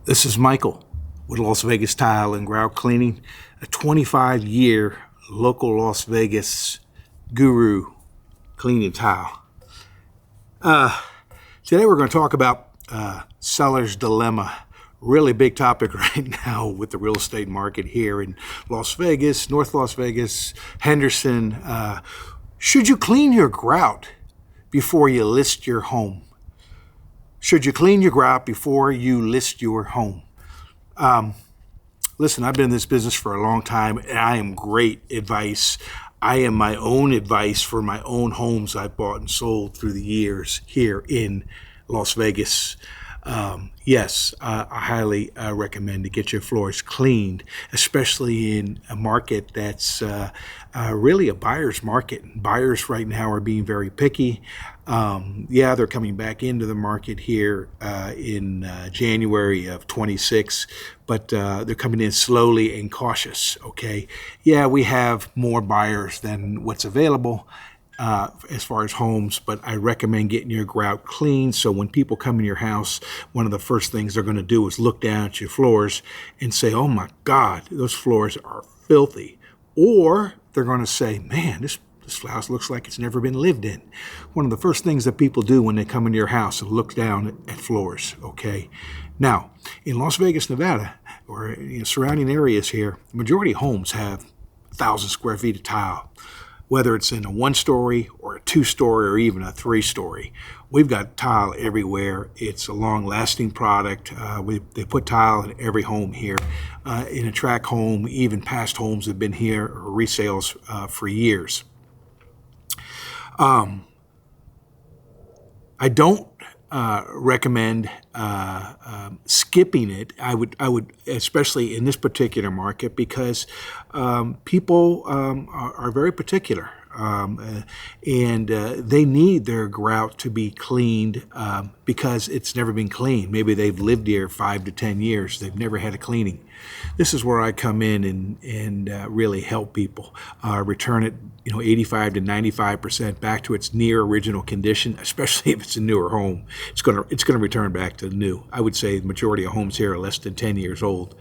This is Michael with Las Vegas Tile and Grout Cleaning, a 25-year local Las Vegas guru cleaning tile. Today we're going to talk about seller's dilemma. Really big topic right now with the real estate market here in Las Vegas, North Las Vegas, Henderson. Should you clean your grout before you list your home? Should you clean your grout before you list your home? Listen, I've been in this business for a long time, and I am great advice. I am my own advice for my own homes I've bought and sold through the years here in Las Vegas. Yes, I highly recommend to get your floors cleaned, especially in a market that's really a buyer's market. Buyers right now are being very picky. Yeah, they're coming back into the market here in January of 26, but they're coming in slowly and cautious, okay? Yeah, we have more buyers than what's available as far as homes, but I recommend getting your grout clean so when people come in your house, one of the first things they're going to do is look down at your floors and say, oh my God, those floors are filthy. Or they're going to say, man, this house looks like it's never been lived in. One of the first things that people do when they come into your house is look down at floors, okay? Now, in Las Vegas, Nevada, or surrounding areas here, the majority of homes have 1,000 square feet of tile, whether it's in a 1-story or a 2-story or even a 3-story. We've got tile everywhere. It's a long-lasting product. They put tile in every home here. In a tract home, even past homes have been here, or resales for years. I don't recommend skipping it. I would, especially in this particular market, because people are very particular, and they need their grout to be cleaned because it's never been cleaned. Maybe they've lived here 5 to 10 years. They've never had a cleaning. This is where I come in and really help people return it, 85 to 95% back to its near original condition. Especially if it's a newer home, it's going to return back to new. I would say the majority of homes here are less than 10 years old.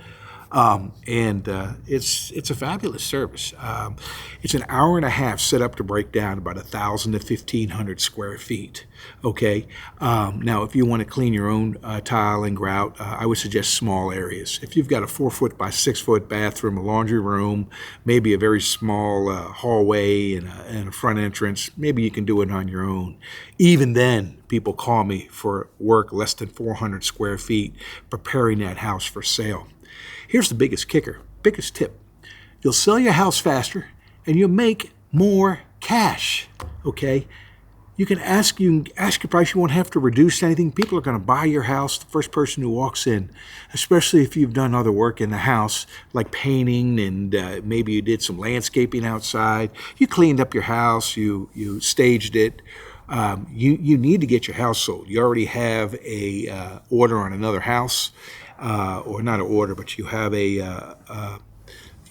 It's a fabulous service. It's an hour and a half set up to break down about 1,000 to 1,500 square feet. Okay. Now, if you want to clean your own tile and grout, I would suggest small areas. If you've got a 4-foot by 6-foot bathroom, a laundry room, maybe a very small hallway and a front entrance, maybe you can do it on your own. Even then, people call me for work less than 400 square feet, preparing that house for sale. Here's the biggest kicker, biggest tip. You'll sell your house faster and you'll make more cash, okay? You can ask your price. You won't have to reduce anything. People are going to buy your house, the first person who walks in, especially if you've done other work in the house, like painting and maybe you did some landscaping outside. You cleaned up your house, you staged it. You need to get your house sold. You already have a order on another house. Or not an order, but you have you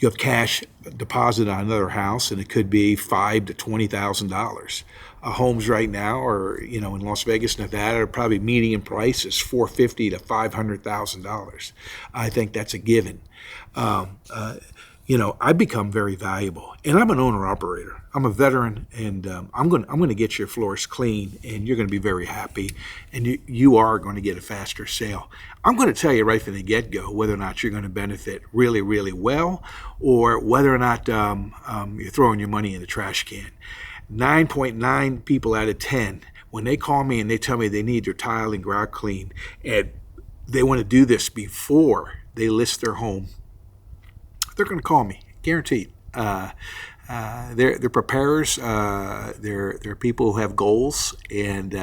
have cash deposit on another house, and it could be $5,000 to $20,000. Homes right now are, in Las Vegas, Nevada, are probably median price is $450,000 to $500,000. I think that's a given. I've become very valuable, and I'm an owner-operator. I'm a veteran, and I'm going to get your floors clean, and you're going to be very happy, and you are going to get a faster sale. I'm going to tell you right from the get-go whether or not you're going to benefit really, really well, or whether or not you're throwing your money in the trash can. 9.9 people out of 10, when they call me and they tell me they need their tile and grout clean, and they want to do this before they list their home, they're going to call me, guaranteed. They're preparers. They're people who have goals, and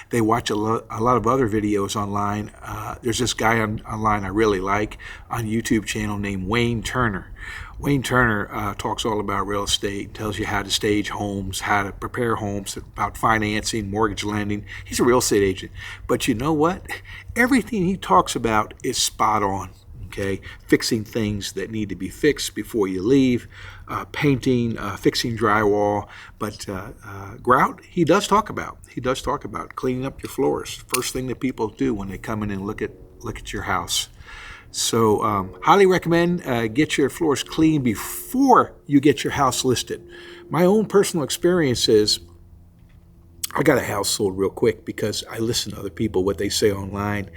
they watch a lot of other videos online. There's this guy online I really like on YouTube channel named Wayne Turner. Wayne Turner talks all about real estate, tells you how to stage homes, how to prepare homes, about financing, mortgage lending. He's a real estate agent. But you know what? Everything he talks about is spot on. Okay, fixing things that need to be fixed before you leave, painting, fixing drywall. But grout, he does talk about cleaning up your floors. First thing that people do when they come in and look at look at your house. So highly recommend get your floors clean before you get your house listed. My own personal experience is I got a house sold real quick because I listen to other people, what they say online.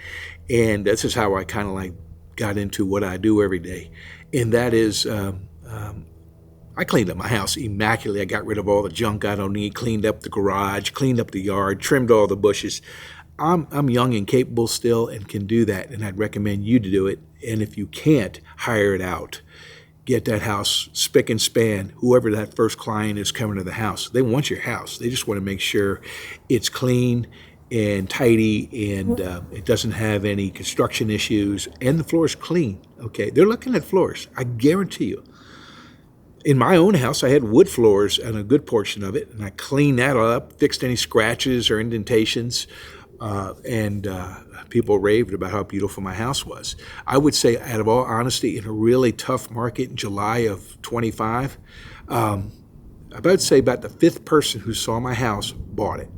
And this is how I kind of like got into what I do every day. And that is I cleaned up my house immaculately. I got rid of all the junk I don't need, cleaned up the garage, cleaned up the yard, trimmed all the bushes. I'm young and capable still and can do that, and I'd recommend you to do it. And if you can't, hire it out. Get that house spick and span. Whoever that first client is coming to the house, they want your house. They just want to make sure it's clean and tidy and it doesn't have any construction issues and the floor is clean. Okay, they're looking at floors. I guarantee you. In my own house, I had wood floors and a good portion of it, and I cleaned that all up, fixed any scratches or indentations, and people raved about how beautiful my house was. I would say, out of all honesty, in a really tough market in July of 25, I would say about the fifth person who saw my house bought it.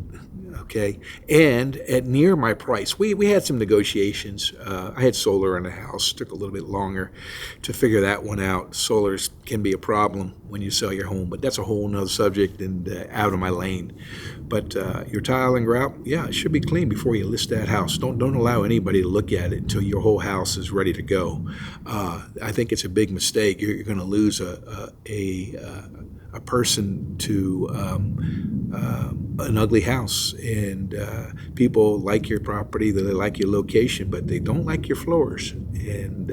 Okay, and at near my price, we had some negotiations. I had solar in the house. Took a little bit longer to figure that one out. Solars can be a problem when you sell your home, but that's a whole nother subject and out of my lane. But your tile and grout, yeah, it should be clean before you list that house. Don't allow anybody to look at it until your whole house is ready to go. I think it's a big mistake. You're going to lose a person to an ugly house, and people like your property, they like your location, but they don't like your floors, and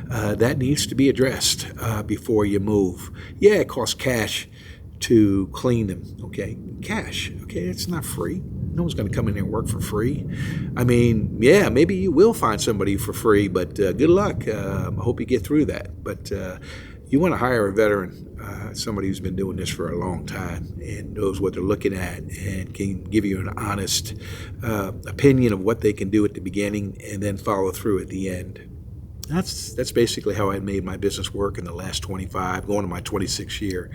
that needs to be addressed before you move. Yeah, it costs cash to clean them. Okay, cash. Okay, it's not free. No one's going to come in there and work for free. I mean, yeah, maybe you will find somebody for free, but good luck. I hope you get through that. But you want to hire a veteran, somebody who's been doing this for a long time and knows what they're looking at and can give you an honest opinion of what they can do at the beginning and then follow through at the end. That's basically how I made my business work in the last 25, going to my 26th year.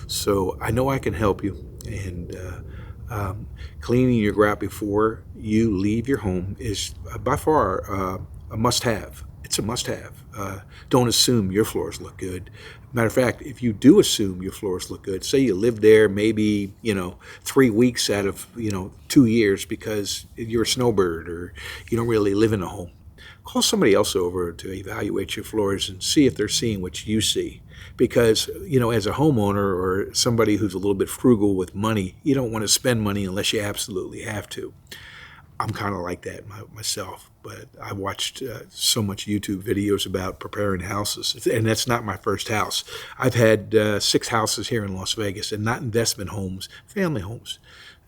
So I know I can help you. And cleaning your grout before you leave your home is by far a must-have. It's a must-have. Don't assume your floors look good. Matter of fact, if you do assume your floors look good, say you live there maybe 3 weeks out of 2 years because you're a snowbird or you don't really live in a home, call somebody else over to evaluate your floors and see if they're seeing what you see. Because as a homeowner or somebody who's a little bit frugal with money, you don't want to spend money unless you absolutely have to. I'm kind of like that myself, but I watched so much YouTube videos about preparing houses, and that's not my first house. I've had 6 houses here in Las Vegas, and not investment homes, family homes.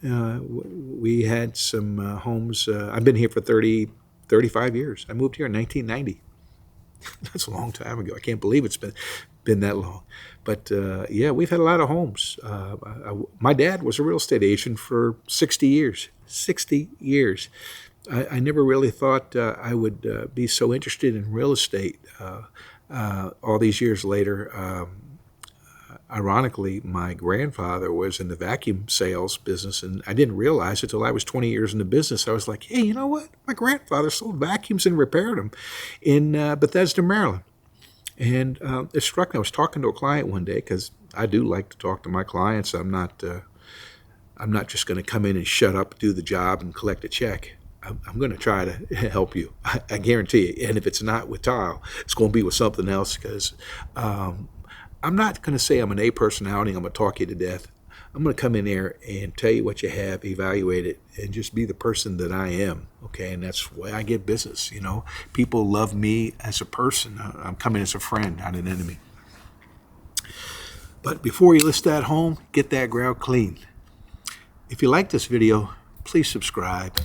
We had some homes. I've been here for 35 years. I moved here in 1990. That's a long time ago. I can't believe it's been that long. But yeah, we've had a lot of homes. My dad was a real estate agent for 60 years. 60 years. I never really thought I would be so interested in real estate. All these years later, ironically, my grandfather was in the vacuum sales business, and I didn't realize it until I was 20 years in the business. I was like, hey, you know what? My grandfather sold vacuums and repaired them in Bethesda, Maryland. And it struck me. I was talking to a client one day, because I do like to talk to my clients. I'm not just going to come in and shut up, do the job, and collect a check. I'm going to try to help you. I guarantee you. And if it's not with tile, it's going to be with something else, because I'm not going to say I'm an A personality. I'm going to talk you to death. I'm going to come in there and tell you what you have, evaluate it, and just be the person that I am, okay? And that's why I get business, People love me as a person. I'm coming as a friend, not an enemy. But before you list that home, get that grout clean. If you like this video, please subscribe.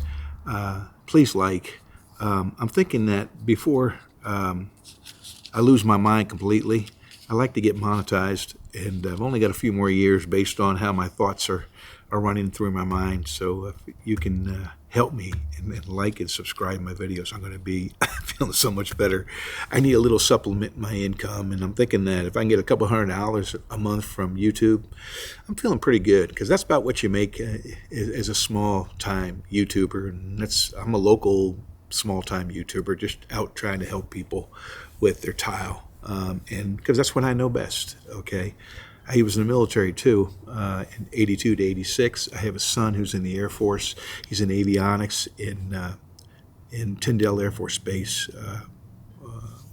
Please like. I'm thinking that before I lose my mind completely, I like to get monetized, and I've only got a few more years based on how my thoughts are running through my mind. So if you can help me and like and subscribe my videos, I'm going to be feeling so much better. I need a little supplement in my income, and I'm thinking that if I can get a couple $100 a month from YouTube, I'm feeling pretty good, because that's about what you make as a small-time YouTuber. And I'm a local small-time YouTuber, just out trying to help people with their tile, and because that's what I know best. Okay, he was in the military too, in '82 to '86. I have a son who's in the Air Force. He's in avionics in Tyndall Air Force Base,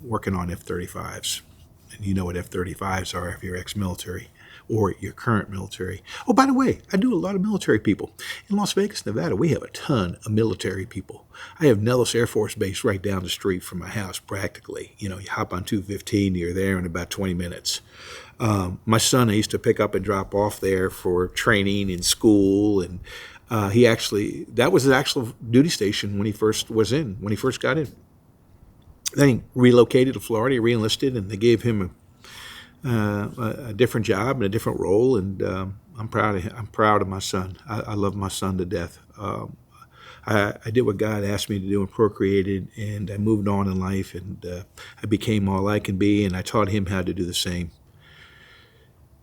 working on F-35s. And you know what F-35s are if you're ex-military or your current military. Oh, by the way, I do a lot of military people. In Las Vegas, Nevada, we have a ton of military people. I have Nellis Air Force Base right down the street from my house, practically. You know, you hop on 215, you're there in about 20 minutes. My son, I used to pick up and drop off there for training in school, and that was his actual duty station when he first got in. Then he relocated to Florida, he re-enlisted, and they gave him a different job and a different role. And I'm proud of my son. I love my son to death. I did what God asked me to do and procreated, and I moved on in life, and I became all I can be, and I taught him how to do the same.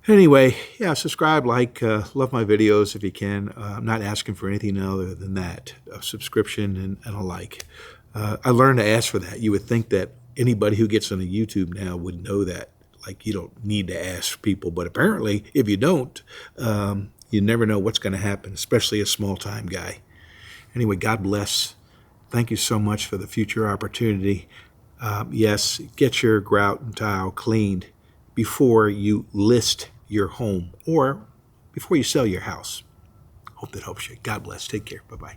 Anyway, yeah, subscribe, like, love my videos if you can. I'm not asking for anything other than that, a subscription and a like. I learned to ask for that. You would think that anybody who gets on a YouTube now would know that. Like, you don't need to ask people, but apparently if you don't, you never know what's going to happen, especially a small-time guy. Anyway, God bless. Thank you so much for the future opportunity. Yes, get your grout and tile cleaned before you list your home or before you sell your house. Hope that helps you. God bless. Take care. Bye-bye.